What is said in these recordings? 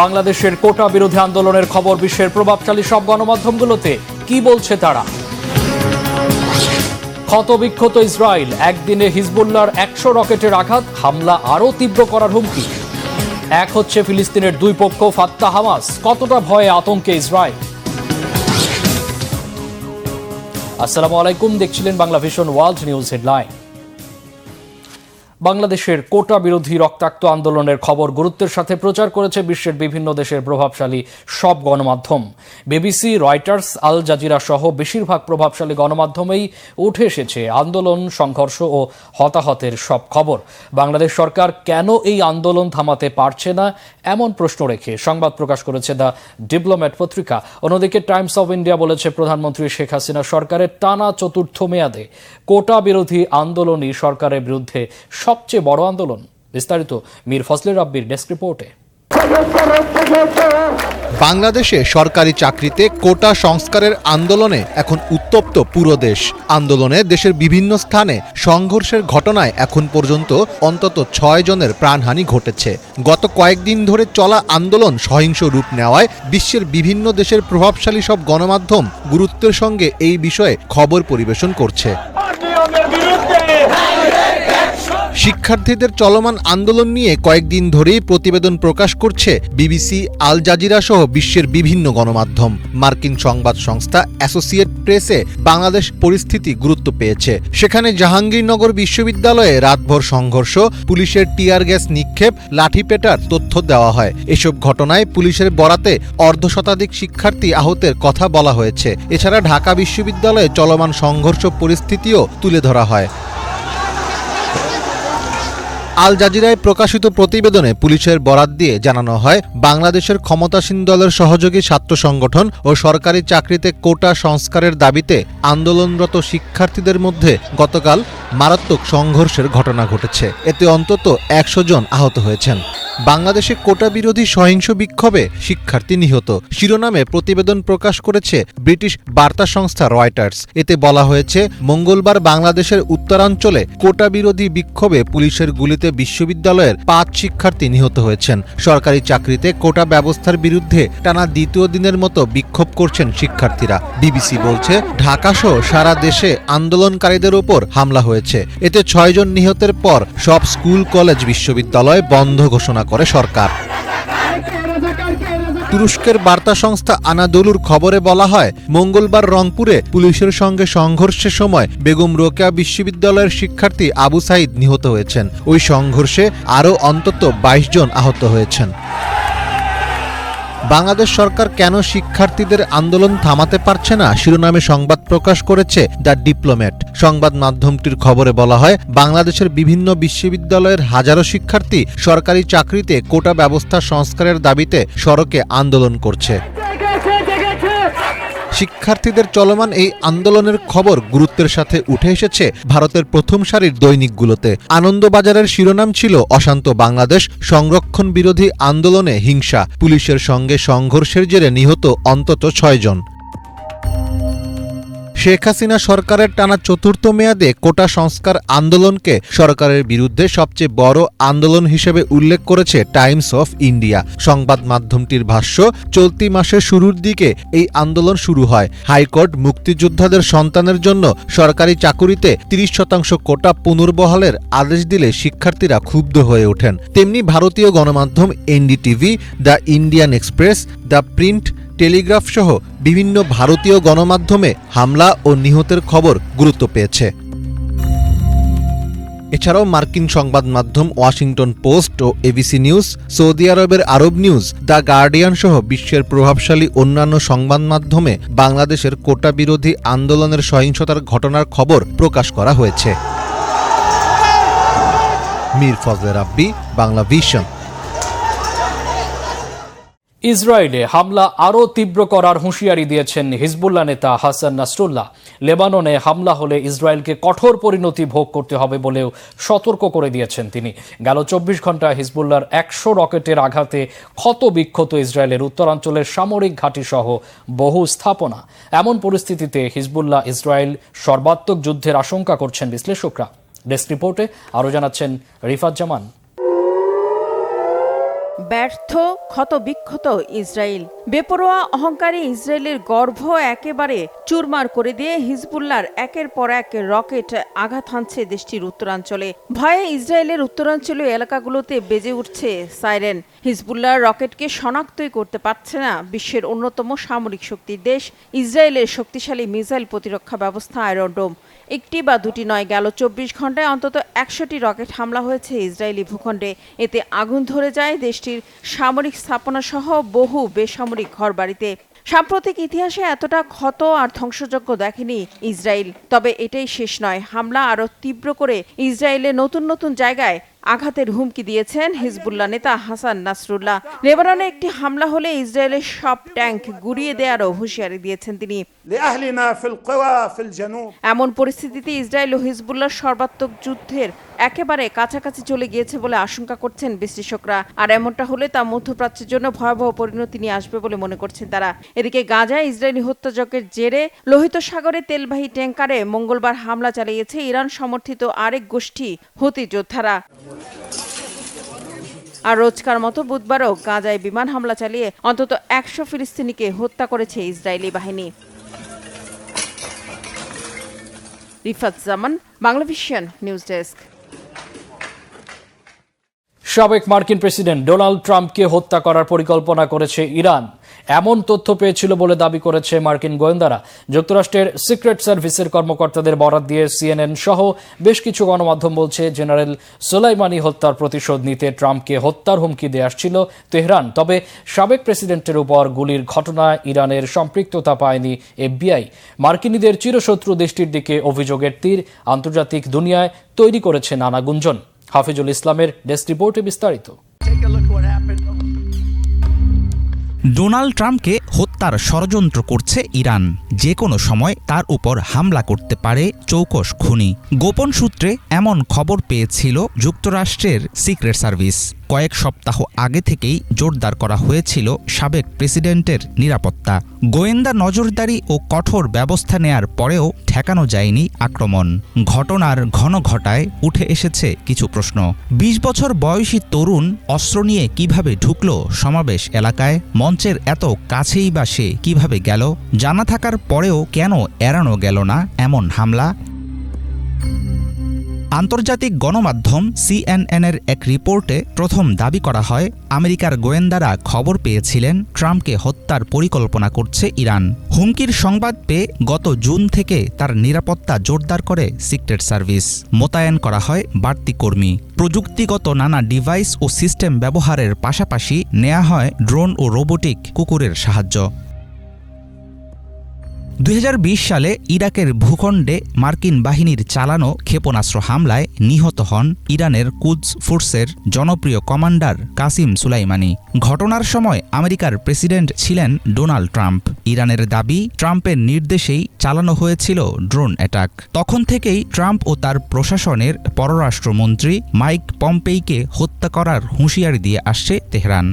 বাংলাদেশের কোটা বিরোধী আন্দোলনের খবর বিশ্বের প্রভাবশালী সব গণমাধ্যমগুলোতে, কি বলছে তারা? ক্ষতবিক্ষত ইসরায়েল, একদিনে হিজবুল্লাহর 100 রকেটের আঘাত, হামলা আরও তীব্র করার হুমকি। এক হচ্ছে ফিলিস্তিনের দুই পক্ষ, ফাত্তাহ হামাস, কতটা ভয়ে আতঙ্কে ইসরায়েল? আসসালামু আলাইকুম, দেখছিলেন Bangla vision world news headline. বাংলাদেশের কোটা বিরোধী রক্তাক্ত আন্দোলনের খবর গুরুত্বের সাথে প্রচার করেছে বিশ্বের বিভিন্ন দেশের প্রভাবশালী সব গণমাধ্যম। বিবিসি, রয়টার্স, আল জাজিরা সহ বেশিরভাগ প্রভাবশালী গণমাধ্যমেই উঠে এসেছে আন্দোলন, সংঘর্ষ ও হতাহতের সব খবর। বাংলাদেশ সরকার কেন এই আন্দোলন থামাতে পারছে না, এমন প্রশ্ন রেখে সংবাদ প্রকাশ করেছে দ্য ডিপ্লোম্যাট পত্রিকা। অন্যদিকে টাইমস অব ইন্ডিয়া বলেছে, প্রধানমন্ত্রী শেখ হাসিনা সরকারের টানা চতুর্থ মেয়াদে কোটা বিরোধী আন্দোলনই সরকারের বিরুদ্ধে সবচেয়ে বড় আন্দোলন। বিস্তারিত মীর ফজলে রাব্বির ডেস্ক রিপোর্টে। বাংলাদেশে সরকারি চাকরিতে কোটা সংস্কারের আন্দোলনে এখন উত্তপ্ত পুরো দেশ। আন্দোলনে দেশের বিভিন্ন স্থানে সংঘর্ষের ঘটনায় এখন পর্যন্ত অন্তত 6 জনের প্রাণহানি ঘটেছে। গত কয়েকদিন ধরে চলা আন্দোলন সহিংস রূপ নেওয়ায় বিশ্বের বিভিন্ন দেশের প্রভাবশালী সব গণমাধ্যম গুরুত্বের সঙ্গে এই বিষয়ে খবর পরিবেশন করছে। শিক্ষার্থীদের চলমান আন্দোলন নিয়ে কয়েকদিন ধরেই প্রতিবেদন প্রকাশ করছে বিবিসি, আল জাজিরা সহ বিশ্বের বিভিন্ন গণমাধ্যম। মার্কিন সংবাদ সংস্থা অ্যাসোসিয়েট প্রেসে বাংলাদেশ পরিস্থিতি গুরুত্ব পেয়েছে। সেখানে জাহাঙ্গীরনগর বিশ্ববিদ্যালয়ে রাতভর সংঘর্ষ, পুলিশের টিয়ার গ্যাস নিক্ষেপ, লাঠিপেটার তথ্য দেওয়া হয়। এসব ঘটনায় পুলিশের বরাতে অর্ধশতাধিক শিক্ষার্থী আহতের কথা বলা হয়েছে। এছাড়া ঢাকা বিশ্ববিদ্যালয়ে চলমান সংঘর্ষ পরিস্থিতিও তুলে ধরা হয়। আল জাজিরায় প্রকাশিত প্রতিবেদনে পুলিশের বরাত দিয়ে জানানো হয়, বাংলাদেশের ক্ষমতাসীন দলের সহযোগী ছাত্র সংগঠন ও সরকারি চাকরিতে কোটা সংস্কারের দাবিতে আন্দোলনরত শিক্ষার্থীদের মধ্যে গতকাল মারাত্মক সংঘর্ষের ঘটনা ঘটেছে। এতে অন্তত 100 জন আহত হয়েছেন। বাংলাদেশে কোটা বিরোধী সহিংস বিক্ষোভে শিক্ষার্থী নিহত শিরোনামে প্রতিবেদন প্রকাশ করেছে ব্রিটিশ বার্তা সংস্থা রয়টার্স। এতে বলা হয়েছে, মঙ্গলবার বাংলাদেশের উত্তরাঞ্চলে কোটা বিরোধী বিক্ষোভে পুলিশের গুলিতে বিশ্ববিদ্যালয়ের 5 শিক্ষার্থী নিহত হয়েছেন। সরকারি চাকরিতে কোটা ব্যবস্থার বিরুদ্ধে টানা দ্বিতীয় দিনের মতো বিক্ষোভ করছেন শিক্ষার্থীরা। বিবিসি বলছে, ঢাকাসহ সারা দেশে আন্দোলনকারীদের উপর হামলা হয়েছে। এতে 6 জন নিহতের পর সব স্কুল, কলেজ, বিশ্ববিদ্যালয় বন্ধ ঘোষণা করে সরকার। তুরস্কের বার্তা সংস্থা আনাদোলুর খবরে বলা হয়, মঙ্গলবার রংপুরে পুলিশের সঙ্গে সংঘর্ষের সময় বেগম রোকেয়া বিশ্ববিদ্যালয়ের শিক্ষার্থী আবু সাইদ নিহত হয়েছেন। ওই সংঘর্ষে আরও অন্তত 22 জন আহত হয়েছেন। বাংলাদেশ সরকার কেন শিক্ষার্থীদের আন্দোলন থামাতে পারছে না শিরোনামে সংবাদ প্রকাশ করেছে দ্য ডিপ্লোম্যাট। সংবাদ মাধ্যমটির খবরে বলা হয়, বাংলাদেশের বিভিন্ন বিশ্ববিদ্যালয়ের হাজারো শিক্ষার্থী সরকারি চাকরিতে কোটা ব্যবস্থা সংস্কারের দাবিতে সড়কে আন্দোলন করছে। শিক্ষার্থীদের চলমান এই আন্দোলনের খবর গুরুত্বের সাথে উঠে এসেছে ভারতের প্রথম সারির দৈনিকগুলোতে। আনন্দবাজারের শিরোনাম ছিল, অশান্ত বাংলাদেশ, সংরক্ষণ বিরোধী আন্দোলনে হিংসা, পুলিশের সঙ্গে সংঘর্ষের জেরে নিহত অন্তত 6 জন। শেখ হাসিনা সরকারের টানা চতুর্থ মেয়াদে কোটা সংস্কার আন্দোলনকে সরকারের বিরুদ্ধে সবচেয়ে বড় আন্দোলন হিসেবে উল্লেখ করেছে টাইমস অফ ইন্ডিয়া। সংবাদ মাধ্যমটির ভাষ্য, চলতি মাসের শুরুর দিকে এই আন্দোলন শুরু হয়। হাইকোর্ট মুক্তিযোদ্ধাদের সন্তানের জন্য সরকারি চাকুরিতে 30% কোটা পুনর্বহালের আদেশ দিলে শিক্ষার্থীরা ক্ষুব্ধ হয়ে ওঠেন। তেমনি ভারতীয় গণমাধ্যম NDTV, the Indian express, the print, Telegraph সহ বিভিন্ন ভারতীয় গণমাধ্যমে হামলা ও নিহতের খবর গুরুত্ব পেয়েছে। এছাড়াও মার্কিন সংবাদ মাধ্যম ওয়াশিংটন পোস্ট ও এবিসি নিউজ, সৌদি আরবের আরব নিউজ, দ্য গার্ডিয়ান সহ বিশ্বের প্রভাবশালী অন্যান্য সংবাদ মাধ্যমে বাংলাদেশের কোটা বিরোধী আন্দোলনের সহিংসতার ঘটনার খবর প্রকাশ করা হয়েছে। মীর ফজলে রাব্বি, বাংলা ভিশন। ইসরায়েলে হামলা আরও তীব্র করার হুঁশিয়ারি দিয়েছেন হিজবুল্লাহ নেতা হাসান নাসরুল্লাহ। লেবাননে হামলা হলে ইসরায়েলকে কঠোর পরিণতি ভোগ করতে হবে বলেও সতর্ক করে দিয়েছেন তিনি। গেল 24 ঘণ্টায় হিজবুল্লাহর 100 রকেটের আঘাতে ক্ষতবিক্ষত ইসরায়েলের উত্তরাঞ্চলের সামরিক ঘাঁটিসহ বহু স্থাপনা। এমন পরিস্থিতিতে হিজবুল্লাহ ইসরায়েল সর্বাত্মক যুদ্ধের আশঙ্কা করছেন বিশ্লেষকরা। ডেস্ক রিপোর্টে আরও জানাচ্ছেন রিফাত জামান। ব্যর্থ, ক্ষতবিক্ষত ইসরায়েল। বেপরোয়া অহংকারী ইসরায়েলের গর্ভ একেবারে চুরমার করে দিয়ে হিজবুল্লাহর একের পর এক রকেট আঘাত হানছে দেশটির উত্তরাঞ্চলে। ভয়ে ইসরায়েলের উত্তরাঞ্চলীয় এলাকাগুলোতে বেজে উঠছে সাইরেন। হিজবুল্লাহর রকেটকে শনাক্তই করতে পারছে না বিশ্বের অন্যতম সামরিক শক্তির দেশ ইসরায়েলের শক্তিশালী মিসাইল প্রতিরক্ষা ব্যবস্থা আয়রন ডোম। একটি বা দুটি নয়, গেল 24 ঘন্টায় অন্তত 100টি রকেট হামলা হয়েছে ইসরায়েলি ভূখণ্ডে। এতে আগুন ধরে যায় দেশটির সামরিক স্থাপনা সহ বহু বেসামরিক ঘরবাড়িতে। সাম্প্রতিক ইতিহাসে এতটা ক্ষত আর ধ্বংসযজ্ঞ দেখেনি ইসরায়েল। তবে এটাই শেষ নয়, হামলা আরও তীব্র করে ইসরায়েলের নতুন নতুন জায়গায় আঘাতের হুমকি দিয়েছেন হিজবুল্লাহ নেতা হাসান নাসরুল্লাহ। লেবাননে একটি হামলা হলে ইসরায়েলের সব ট্যাঙ্ক গুড়িয়ে দেওয়ারও হুঁশিয়ারি দিয়েছেন তিনি। এমন পরিস্থিতিতে ইসরায়েল ও হিজবুল্লাহর সর্বাত্মক যুদ্ধের একেবারে কাছাকাছি চলে গিয়েছে বলে আশঙ্কা করছেন বিশ্লেষকরা। আর এমনটা হলে তা মধ্যপ্রাচ্যের জন্য ভয়াবহ পরিণতি নিয়ে আসবে বলে মনে করছেন তারা। এদিকে গাজায় ইসরায়েলি হত্যাযজ্ঞের জেরে লোহিত সাগরে তেলবাহী ট্যাঙ্কারে মঙ্গলবার হামলা চালিয়েছে ইরান সমর্থিত আরেক গোষ্ঠী হুতি যোদ্ধারা। আর রোজকার মতো বুধবারও গাজায় বিমান হামলা চালিয়ে অন্তত 100 ফিলিস্তিনিকে হত্যা করেছে ইসরায়েলি বাহিনী। রিফাত জামান, বাংলাভিশন নিউজ ডেস্ক। সাবেক মার্কিন প্রেসিডেন্ট ডোনাল্ড ট্রাম্পকে হত্যা করার পরিকল্পনা করেছে ইরান, এমন তথ্য পেয়েছিল বলে দাবি করেছে মার্কিন গোয়েন্দারা। যুক্তরাষ্ট্রের সিক্রেট সার্ভিসের কর্মকর্তাদের বরাত দিয়ে সিএনএন সহ বেশ কিছু গণমাধ্যম বলছে, জেনারেল সোলাইমানি হত্যার প্রতিশোধ নিতে ট্রাম্পকে হত্যার হুমকি দিয়ে আসছিল তেহরান। তবে সাবেক প্রেসিডেন্টের উপর গুলির ঘটনায় ইরানের সম্পৃক্ততা পায়নি এফবিআই। মার্কিনীদের চিরশত্রু দেশটির দিকে অভিযোগের তীর আন্তর্জাতিক দুনিয়ায় তৈরি করেছে নানা গুঞ্জন। হাফিজুল ইসলামের ডেস্ক রিপোর্টে বিস্তারিত। ডোনাল্ড ট্রাম্পকে হত্যার ষড়যন্ত্র করছে ইরান। যে কোনো সময় তার উপর হামলা করতে পারে চৌকস খুনি। গোপন সূত্রে এমন খবর পেয়েছিল যুক্তরাষ্ট্রের সিক্রেট সার্ভিস। কয়েক সপ্তাহ আগে থেকেই জোরদার করা হয়েছিল সাবেক প্রেসিডেন্টের নিরাপত্তা। গোয়েন্দা নজরদারি ও কঠোর ব্যবস্থা নেয়ার পরেও ঠেকানো যায়নি আক্রমণ। ঘটনার ঘন ঘটায় উঠে এসেছে কিছু প্রশ্ন। 20 বছর বয়সী তরুণ অস্ত্র নিয়ে কিভাবে ঢুকল সমাবেশ এলাকায়? মঞ্চের এত কাছেই বা সে কিভাবে গেল? জানা থাকার পরেও কেন এড়ানো গেল না এমন হামলা? আন্তর্জাতিক গণমাধ্যম সিএনএনের এক রিপোর্টে প্রথম দাবি করা হয়, আমেরিকার গোয়েন্দারা খবর পেয়েছিলেন ট্রাম্পকে হত্যার পরিকল্পনা করছে ইরান। হুমকির সংবাদ পেয়ে গত জুন থেকে তার নিরাপত্তা জোরদার করে সিক্রেট সার্ভিস। মোতায়েন করা হয় বাড়তি কর্মী। প্রযুক্তিগত নানা ডিভাইস ও সিস্টেম ব্যবহারের পাশাপাশি নেওয়া হয় ড্রোন ও রোবোটিক কুকুরের সাহায্য। 2020 সালে ইরাকের ভূখণ্ডে মার্কিন বাহিনীর চালানো ক্ষেপণাস্ত্র হামলায় নিহত হন ইরানের কুদস ফোর্সের জনপ্রিয় কমান্ডার কাসিম সুলাইমানি। ঘটনার সময় আমেরিকার প্রেসিডেন্ট ছিলেন ডোনাল্ড ট্রাম্প। ইরানের দাবি, ট্রাম্পের নির্দেশেই চালানো হয়েছিল ড্রোন অ্যাটাক। তখন থেকেই ট্রাম্প ও তার প্রশাসনের পররাষ্ট্রমন্ত্রী মাইক পম্পেইকে হত্যা করার হুঁশিয়ারি দিয়ে আসছে তেহরান।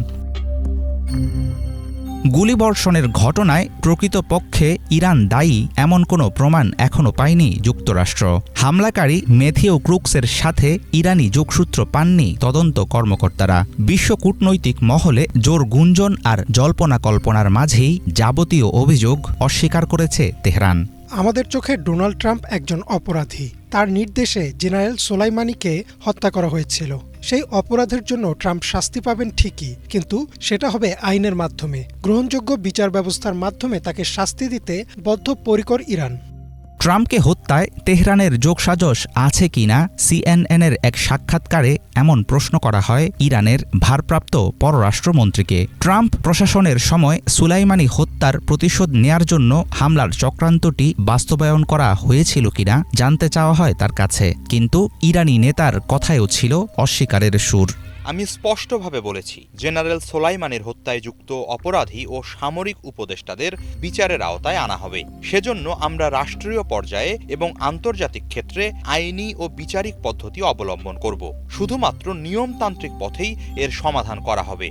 গুলিবর্ষণের ঘটনায় প্রকৃতপক্ষে ইরান দায়ী এমন কোনো প্রমাণ এখনও পায়নি যুক্তরাষ্ট্র। হামলাকারী ম্যাথিউ ক্রুকসের সাথে ইরানি যোগসূত্র পাননি তদন্ত কর্মকর্তারা। বিশ্ব কূটনৈতিক মহলে জোর গুঞ্জন আর জল্পনা কল্পনার মাঝেই যাবতীয় অভিযোগ অস্বীকার করেছে তেহরান। আমাদের চোখে ডোনাল্ড ট্রাম্প একজন অপরাধী। তার নির্দেশে জেনারেল সোলাইমানিকে হত্যা করা হয়েছিল। সেই অপরাধের জন্য ট্রাম্প শাস্তি পাবেন ঠিকই, কিন্তু সেটা হবে আইনের মাধ্যমে। গ্রহণযোগ্য বিচার ব্যবস্থার মাধ্যমে তাকে শাস্তি দিতে বদ্ধপরিকর ইরান। ট্রাম্পকে হত্যায় তেহরানের যোগসাজশ আছে কিনা সিএনএনের এক সাক্ষাৎকারে এমন প্রশ্ন করা হয় ইরানের ভারপ্রাপ্ত পররাষ্ট্রমন্ত্রীকে। ট্রাম্প প্রশাসনের সময় সুলাইমানি হত্যার প্রতিশোধ নেয়ার জন্য হামলার চক্রান্তটি বাস্তবায়ন করা হয়েছিল কিনা জানতে চাওয়া হয় তার কাছে, কিন্তু ইরানি নেতার কথায়ও ছিল অস্বীকারের সুর। আমি স্পষ্টভাবে বলেছি, জেনারেল সোলাইমানির হত্যায় যুক্ত অপরাধী ও সামরিক উপদেষ্টাদের বিচারের আওতায় আনা হবে। সেজন্য আমরা রাষ্ট্রীয় পর্যায়ে এবং আন্তর্জাতিক ক্ষেত্রে আইনি ও বিচারিক পদ্ধতি অবলম্বন করব। শুধুমাত্র নিয়মতান্ত্রিক পথেই এর সমাধান করা হবে।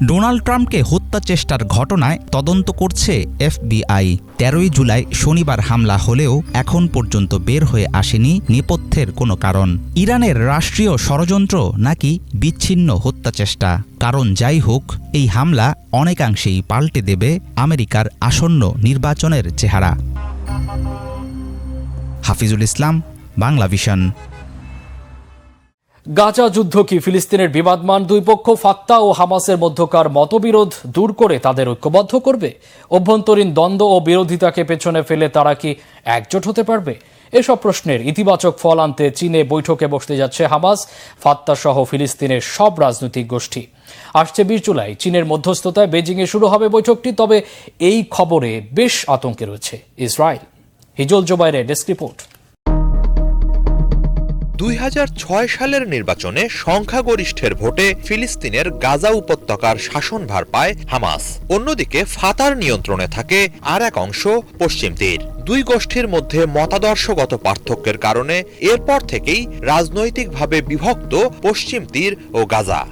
ডোনাল্ড ট্রাম্পকে হত্যা হত্যা চেষ্টার ঘটনায় তদন্ত করছে FBI। 13ই জুলাই শনিবার হামলা হলেও এখন পর্যন্ত বের হয়ে আসেনি নেপথ্যের কোনো কারণ। ইরানের রাষ্ট্রীয় ষড়যন্ত্র নাকি বিচ্ছিন্ন হত্যা চেষ্টা? কারণ যাই হোক, এই হামলা অনেকাংশেই পাল্টে দেবে আমেরিকার আসন্ন নির্বাচনের চেহারা। হাফিজুল ইসলাম, বাংলা ভিশন। গাজা যুদ্ধ কি ফিলিস্তিনের বিবাদমান? দুই পক্ষ ফাত্তা ও হামাসের মধ্যকার মতবিরোধ দূর করে তাদের ঐক্যবদ্ধ করবে? অভ্যন্তরীণ দ্বন্দ্ব ও বিরোধিতাকে পেছনে ফেলে তারা কি একজোট হতে পারবে? এসব প্রশ্নের ইতিবাচক ফল আনতে চীনে বৈঠকে বসতে যাচ্ছে হামাস, ফাত্তা সহ ফিলিস্তিনের সব রাজনৈতিক গোষ্ঠী। আসছে 20 জুলাই চীনের মধ্যস্থতায় বেজিংয়ে শুরু হবে বৈঠকটি। তবে এই খবরে বেশ আতঙ্কে রয়েছে ইসরায়েল। হিজল জোবাইরের ডেস্ক রিপোর্ট। 2006 সালের নির্বাচনে সংখ্যাগরিষ্ঠের ভোটে ফিলিস্তিনের গাজা উপত্যকার শাসনভার পায় হামাস। অন্যদিকে ফাতার নিয়ন্ত্রণে থাকে আর এক অংশ পশ্চিম তীর। দুই গোষ্ঠীর মধ্যে মতাদর্শগত পার্থক্যের কারণে এরপর থেকেই রাজনৈতিকভাবে বিভক্ত পশ্চিম তীর ও গাজা।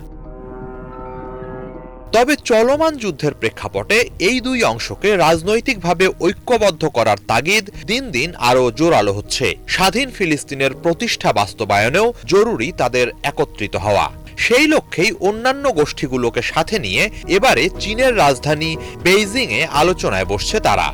তবে চলমান যুদ্ধের প্রেক্ষাপটে এই দুই অংশকে রাজনৈতিকভাবে ঐক্যবদ্ধ করার তাগিদ দিন দিন আরও জোরালো হচ্ছে। স্বাধীন ফিলিস্তিনের প্রতিষ্ঠা বাস্তবায়নেও জরুরি তাদের একত্রিত হওয়া। সেই লক্ষ্যেই অন্যান্য গোষ্ঠীগুলোকে সাথে নিয়ে এবারে চীনের রাজধানী বেইজিংয়ে আলোচনায় বসছে তারা।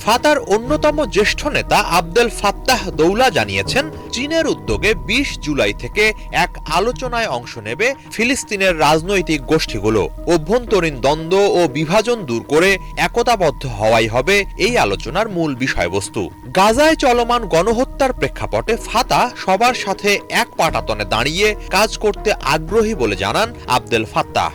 ফাতার অন্যতম জ্যেষ্ঠ নেতা আবদেল ফাত্তাহ দৌলা জানিয়েছেন, চীনের উদ্যোগে 20 জুলাই থেকে এক আলোচনায় অংশ নেবে ফিলিস্তিনের রাজনৈতিক গোষ্ঠীগুলো। অভ্যন্তরীণ দ্বন্দ্ব ও বিভাজন দূর করে একতাবদ্ধ হওয়াই হবে এই আলোচনার মূল বিষয়বস্তু। গাজায় চলমান গণহত্যার প্রেক্ষাপটে ফাতা সবার সাথে এক পাটাতনে দাঁড়িয়ে কাজ করতে আগ্রহী বলে জানান আবদেল ফাত্তাহ।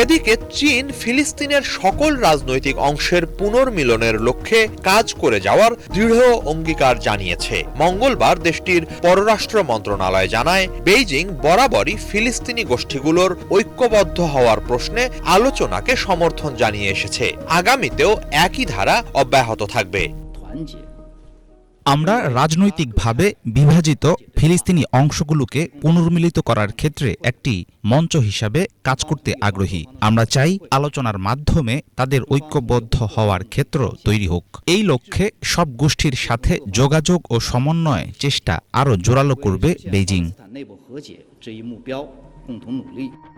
এদিকে চীন ফিলিস্তিনের সকল রাজনৈতিক অংশের পুনর্মিলনের লক্ষ্যে কাজ করে যাওয়ার দৃঢ় অঙ্গীকার জানিয়েছে। মঙ্গলবার দেশটির পররাষ্ট্র মন্ত্রণালয় জানায়, বেইজিং বরাবরই ফিলিস্তিনি গোষ্ঠীগুলোর ঐক্যবদ্ধ হওয়ার প্রশ্নে আলোচনাকে সমর্থন জানিয়ে এসেছে। আগামীতেও একই ধারা অব্যাহত থাকবে। আমরা রাজনৈতিকভাবে বিভাজিত ফিলিস্তিনি অংশগুলোকে পুনর্মিলিত করার ক্ষেত্রে একটি মঞ্চ হিসাবে কাজ করতে আগ্রহী। আমরা চাই আলোচনার মাধ্যমে তাদের ঐক্যবদ্ধ হওয়ার ক্ষেত্র তৈরি হোক। এই লক্ষ্যে সব গোষ্ঠীর সাথে যোগাযোগ ও সমন্বয় চেষ্টা আরও জোরালো করবে বেইজিং।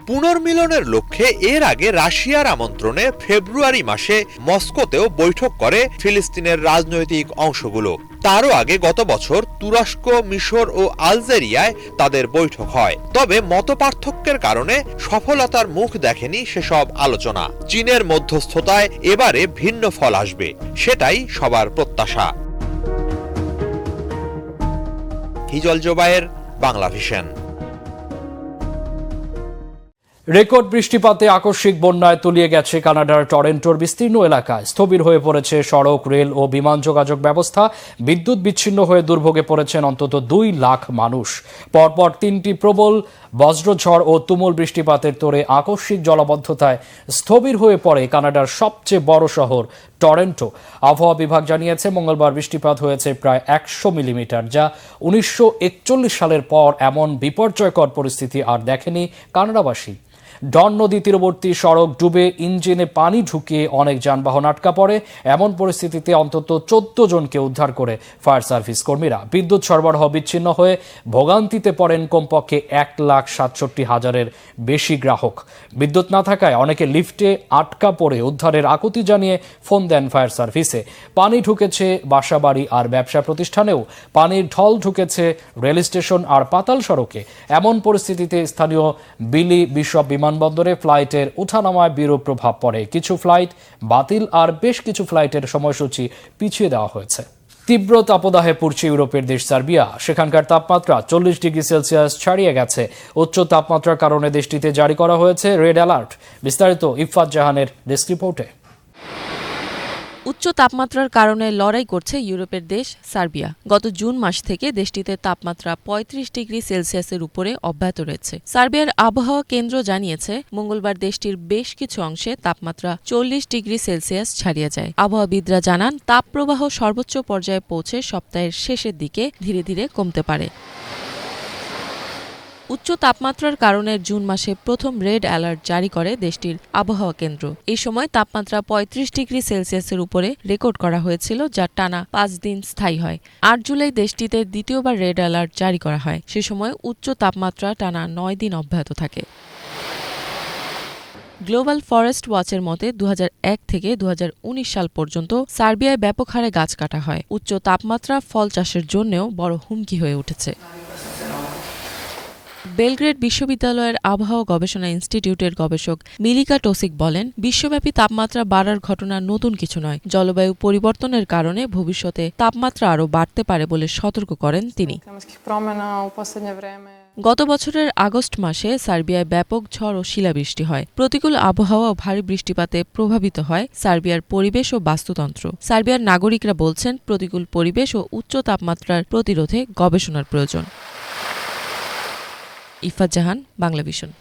পুনর্মিলনের লক্ষ্যে এর আগে রাশিয়ার আমন্ত্রণে ফেব্রুয়ারি মাসে মস্কোতেও বৈঠক করে ফিলিস্তিনের রাজনৈতিক অংশগুলো। তারও আগে গত বছর তুরস্ক, মিশর ও আলজেরিয়ায় তাদের বৈঠক হয়। তবে মতপার্থক্যের কারণে সফলতার মুখ দেখেনি সেসব আলোচনা। চীনের মধ্যস্থতায় এবারে ভিন্ন ফল আসবে, সেটাই সবার প্রত্যাশা। হিজল জোবায়ের, বাংলা ভিশন। রেকর্ড বৃষ্টিপাতে আকস্মিক বন্যায় তলিয়ে গেছে কানাডার টরেন্টোর বিস্তীর্ণ এলাকায়। স্থবির হয়ে পড়েছে সড়ক, রেল ও বিমান যোগাযোগ ব্যবস্থা। বিদ্যুৎ বিচ্ছিন্ন হয়ে দুর্ভোগে পড়েছেন অন্তত 2 লাখ মানুষ। পরপর 3টি প্রবল বজ্রঝড় ও তুমুল বৃষ্টিপাতের তোড়ে আকস্মিক জলাবদ্ধতায় স্থবির হয়ে পড়ে কানাডার সবচেয়ে বড় শহর টরেন্টো। আবহাওয়া বিভাগ জানিয়েছে, মঙ্গলবার বৃষ্টিপাত হয়েছে প্রায় 100 মিলিমিটার, যা 1941 সালের পর এমন বিপর্যয়কর পরিস্থিতি আর দেখেনি কানাডাবাসী। ডন নদী তীরবর্তী সড়ক ডুবে ইঞ্জিনে পানি ঢুকিয়ে অনেক যানবাহন আটকা পড়ে। এমন পরিস্থিতিতে অন্তত 14 জনকে উদ্ধার করে ফায়ার সার্ভিস কর্মীরা। বিদ্যুৎ সরবরাহ বিচ্ছিন্ন হয়ে ভোগান্তিতে পড়েন কমপক্ষে 1,67,000-এর বেশি গ্রাহক। বিদ্যুৎ না থাকায় অনেকে লিফটে আটকা পড়ে উদ্ধারের আকুতি জানিয়ে ফোন দেন ফায়ার সার্ভিসে। পানি ঢুকেছে বাসাবাড়ি আর ব্যবসা প্রতিষ্ঠানেও। পানির ঢল ঢুকেছে রেল স্টেশন আর পাতাল সড়কে। এমন পরিস্থিতিতে স্থানীয় বিলি বিশপ বিমানবন্দরে ফ্লাইটের ওঠানামায় বিরূপ প্রভাব পড়ে। কিছু ফ্লাইট বাতিল আর বেশ কিছু ফ্লাইটের সময়সূচি পিছিয়ে দেওয়া হয়েছে। তীব্র তাপদাহে পুড়ছে ইউরোপের দেশ সার্বিয়া। সেখানকার তাপমাত্রা 40 ডিগ্রি সেলসিয়াস ছাড়িয়ে গেছে। উচ্চ তাপমাত্রার কারণে দেশটিতে জারি করা হয়েছে রেড অ্যালার্ট। বিস্তারিত ইফফাত জাহানের ডেস্ক রিপোর্টে। উচ্চ তাপমাত্রার কারণে লড়াই করছে ইউরোপের দেশ সার্বিয়া। গত জুন মাস থেকে দেশটিতে তাপমাত্রা 35 ডিগ্রি সেলসিয়াসের উপরে অব্যাহত রয়েছে। সার্বিয়ার আবহাওয়া কেন্দ্র জানিয়েছে, মঙ্গলবার দেশটির বেশ কিছু অংশে তাপমাত্রা 40 ডিগ্রি সেলসিয়াস ছাড়িয়ে যায়। আবহাওয়াবিদরা জানান, তাপপ্রবাহ সর্বোচ্চ পর্যায়ে পৌঁছে সপ্তাহের শেষের দিকে ধীরে ধীরে কমতে পারে। উচ্চ তাপমাত্রার কারণে জুন মাসে প্রথম রেড অ্যালার্ট জারি করে দেশটির আবহাওয়া কেন্দ্র। এই সময় তাপমাত্রা ৩৫ ডিগ্রি সেলসিয়াসের উপরে রেকর্ড করা হয়েছিল, যা টানা ৫ দিন স্থায়ী হয়। ৮ জুলাই দেশটিতে দ্বিতীয়বার রেড অ্যালার্ট জারি করা হয়। সে সময় উচ্চ তাপমাত্রা টানা ৯ দিন অব্যাহত থাকে। গ্লোবাল ফরেস্ট ওয়াচের মতে ২০০১ থেকে ২০১৯ সাল পর্যন্ত সার্বিয়ায় ব্যাপক হারে গাছ কাটা হয়। উচ্চ তাপমাত্রা ফল চাষের জন্যও বড় হুমকি হয়ে উঠেছে। বেলগ্রেড বিশ্ববিদ্যালয়ের আবহাওয়া গবেষণা ইনস্টিটিউটের গবেষক মিলিকা টোসিক বলেন, বিশ্বব্যাপী তাপমাত্রা বাড়ার ঘটনা নতুন কিছু নয়। জলবায়ু পরিবর্তনের কারণে ভবিষ্যতে তাপমাত্রা আরও বাড়তে পারে বলে সতর্ক করেন তিনি। গত বছরের আগস্ট মাসে সার্বিয়ায় ব্যাপক ঝড় ও শিলাবৃষ্টি হয়। প্রতিকূল আবহাওয়া ও ভারী বৃষ্টিপাতে প্রভাবিত হয় সার্বিয়ার পরিবেশ ও বাস্তুতন্ত্র। সার্বিয়ার নাগরিকরা বলছেন, প্রতিকূল পরিবেশ ও উচ্চ তাপমাত্রার প্রতিরোধে গবেষণার প্রয়োজন। ইফাত জাহান, বাংলাভিশন।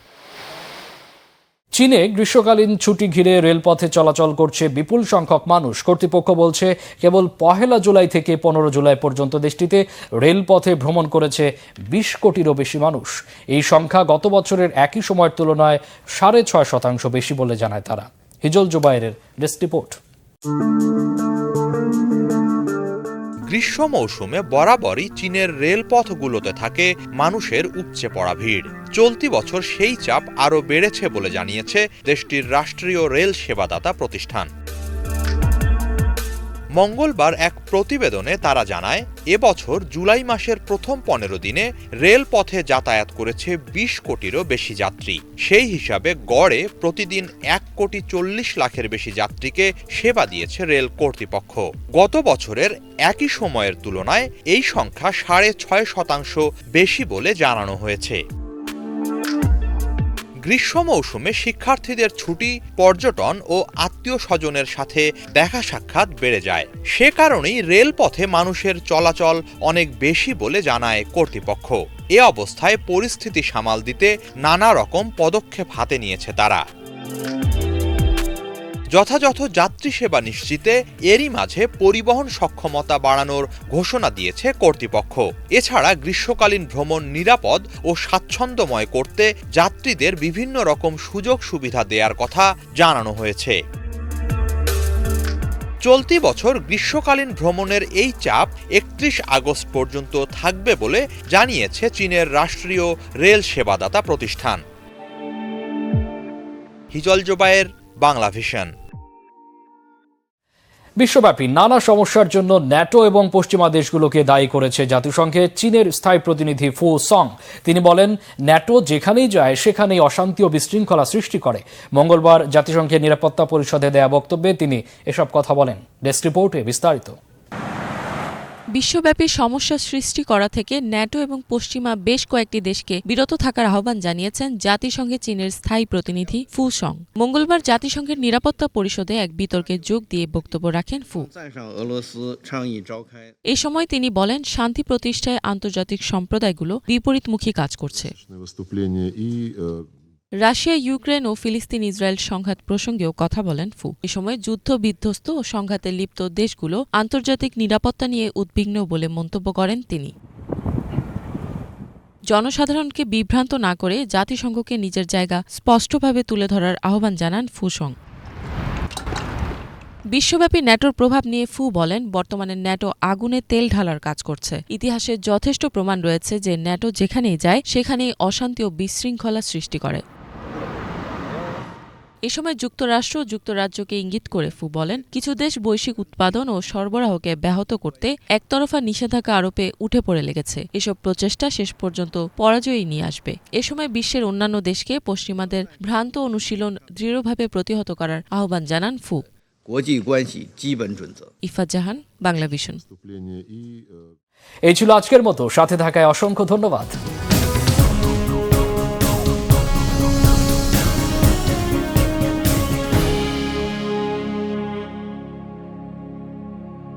চীনে গ্রীষ্মকালীন ছুটি ঘিরে রেলপথে চলাচল করছে বিপুল সংখ্যক মানুষ। কর্তৃপক্ষ বলছে, কেবল ১ জুলাই থেকে ১৫ জুলাই পর্যন্ত দেশটিতে রেলপথে ভ্রমণ করেছে ২০ কোটিরও বেশি মানুষ। এই সংখ্যা গত বছরের একই সময়ের তুলনায় ৬.৫% বেশি বলে জানায় তারা। হিজল জুবাইরের ডেস্ক রিপোর্ট। গ্রীষ্ম মৌসুমে বরাবরই চীনের রেলপথগুলোতে থাকে মানুষের উপচে পড়া ভিড়। চলতি বছর সেই চাপ আরও বেড়েছে বলে জানিয়েছে দেশটির রাষ্ট্রীয় রেল সেবাদাতা প্রতিষ্ঠান। মঙ্গলবার এক প্রতিবেদনে তারা জানায়, এবছর জুলাই মাসের প্রথম ১৫ দিনে রেলপথে যাতায়াত করেছে ২০ কোটিরও বেশি যাত্রী। সেই হিসাবে গড়ে প্রতিদিন ১,৪০,০০,০০০ বেশি যাত্রীকে সেবা দিয়েছে রেল কর্তৃপক্ষ। গত বছরের একই সময়ের তুলনায় এই সংখ্যা ৬.৫% বেশি বলে জানানো হয়েছে। গ্রীষ্ম মৌসুমে শিক্ষার্থীদের ছুটি, পর্যটন ও আত্মীয় স্বজনের সাথে দেখা সাক্ষাৎ বেড়ে যায়। সে কারণেই রেলপথে মানুষের চলাচল অনেক বেশি বলে জানায় কর্তৃপক্ষ। এ অবস্থায় পরিস্থিতি সামাল দিতে নানা রকম পদক্ষেপ হাতে নিয়েছে তারা। যথাযথ যাত্রী সেবা নিশ্চিতে এরই মাঝে পরিবহন সক্ষমতা বাড়ানোর ঘোষণা দিয়েছে কর্তৃপক্ষ। এছাড়া গ্রীষ্মকালীন ভ্রমণ নিরাপদ ও স্বাচ্ছন্দ্যময় করতে যাত্রীদের বিভিন্ন রকম সুযোগ সুবিধা দেওয়ার কথা জানানো হয়েছে। চলতি বছর গ্রীষ্মকালীন ভ্রমণের এই চাপ ৩১ আগস্ট পর্যন্ত থাকবে বলে জানিয়েছে চীনের রাষ্ট্রীয় রেল সেবাদাতা প্রতিষ্ঠান। হিজল জুবায়ের, বাংলাভিশন। বিশ্বব্যাপী নানা সমস্যার জন্য ন্যাটো এবং পশ্চিমা দেশগুলোকে দায়ী করেছে জাতিসংঘে চীনের স্থায়ী প্রতিনিধি ফু সং। তিনি বলেন, ন্যাটো যেখানেই যায় সেখানেই অশান্তি ও বিশৃঙ্খলা সৃষ্টি করে। মঙ্গলবার জাতিসংঘের নিরাপত্তা পরিষদে দেয়া বক্তব্যে তিনি এসব কথা বলেন। ডেস্ক রিপোর্টে বিস্তারিত। বিশ্বব্যাপী সমস্যা সৃষ্টি করা থেকে ন্যাটো এবং পশ্চিমা বেশ কয়েকটি দেশকে বিরত থাকার আহ্বান জানিয়েছেন জাতিসংঘে চীনের স্থায়ী প্রতিনিধি ফু সং। মঙ্গলবার জাতিসংঘের নিরাপত্তা পরিষদে এক বিতর্কে যোগ দিয়ে বক্তব্য রাখেন ফু। এ সময় তিনি বলেন, শান্তি প্রতিষ্ঠায় আন্তর্জাতিক সম্প্রদায়গুলো বিপরীতমুখী কাজ করছে। রাশিয়া, ইউক্রেন ও ফিলিস্তিন ইসরায়েল সংঘাত প্রসঙ্গেও কথা বলেন ফু। এ সময় যুদ্ধ বিধ্বস্ত ও সংঘাতে লিপ্ত দেশগুলো আন্তর্জাতিক নিরাপত্তা নিয়ে উদ্বিগ্ন বলে মন্তব্য করেন তিনি। জনসাধারণকে বিভ্রান্ত না করে জাতিসংঘকে নিজের জায়গা স্পষ্টভাবে তুলে ধরার আহ্বান জানান ফু সং। বিশ্বব্যাপী ন্যাটোর প্রভাব নিয়ে ফু বলেন, বর্তমানে ন্যাটো আগুনে তেল ঢালার কাজ করছে। ইতিহাসে যথেষ্ট প্রমাণ রয়েছে যে ন্যাটো যেখানেই যায় সেখানেই অশান্তি ও বিশৃঙ্খলা সৃষ্টি করে। এ সময় যুক্তরাষ্ট্র ও যুক্তরাজ্যকে ইঙ্গিত করে ফু বলেন, কিছু দেশ বৈশ্বিক উৎপাদন ও সরবরাহকে ব্যাহত করতে একতরফা নিষেধাজ্ঞা আরোপে উঠে পড়ে লেগেছে। এসব প্রচেষ্টা শেষ পর্যন্ত পরাজয়ই নিয়ে আসবে। এ সময় বিশ্বের অন্যান্য দেশকে পশ্চিমাদের ভ্রান্ত অনুশীলন দৃঢ়ভাবে প্রতিহত করার আহ্বান জানান ফু। ইফাত জাহান, বাংলাভিশন। এই ছিল আজকের মতো। সাথে থাকায় অসংখ্য ধন্যবাদ।